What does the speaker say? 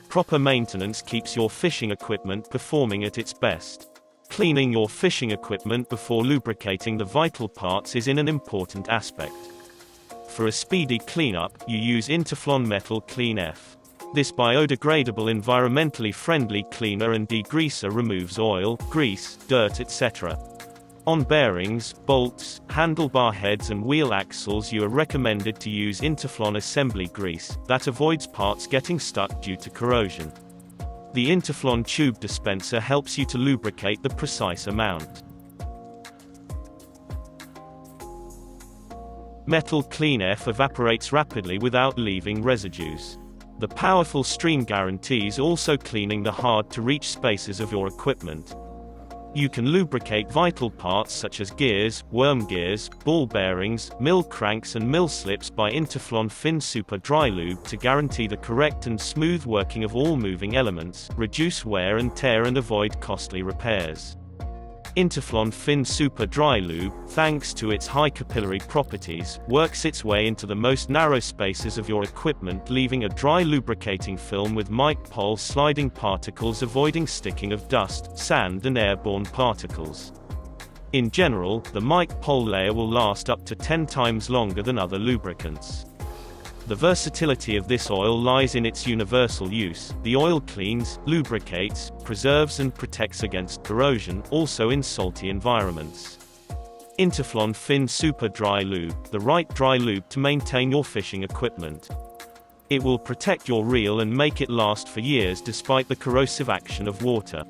Proper maintenance keeps your fishing equipment performing at its best. Cleaning your fishing equipment before lubricating the vital parts is an important aspect. For a speedy cleanup, you use Interflon Metal Clean F. This biodegradable, environmentally friendly cleaner and degreaser removes oil, grease, dirt, etc. On bearings, bolts, handlebar heads and wheel axles you are recommended to use Interflon assembly grease, that avoids parts getting stuck due to corrosion. The Interflon tube dispenser helps you to lubricate the precise amount. Metal Clean F evaporates rapidly without leaving residues. The powerful stream guarantees also cleaning the hard-to-reach spaces of your equipment. You can lubricate vital parts such as gears, worm gears, ball bearings, mill cranks and mill slips by Interflon Fin Super Dry Lube to guarantee the correct and smooth working of all moving elements, reduce wear and tear and avoid costly repairs. Interflon Fin Super Dry Lube, thanks to its high capillary properties, works its way into the most narrow spaces of your equipment, leaving a dry lubricating film with mic pole sliding particles, avoiding sticking of dust, sand and airborne particles. In general, the mic pole layer will last up to 10 times longer than other lubricants. The versatility of this oil lies in its universal use. The oil cleans, lubricates, preserves and protects against corrosion, also in salty environments. Interflon Fin Super Dry Lube, the right dry lube to maintain your fishing equipment. It will protect your reel and make it last for years despite the corrosive action of water.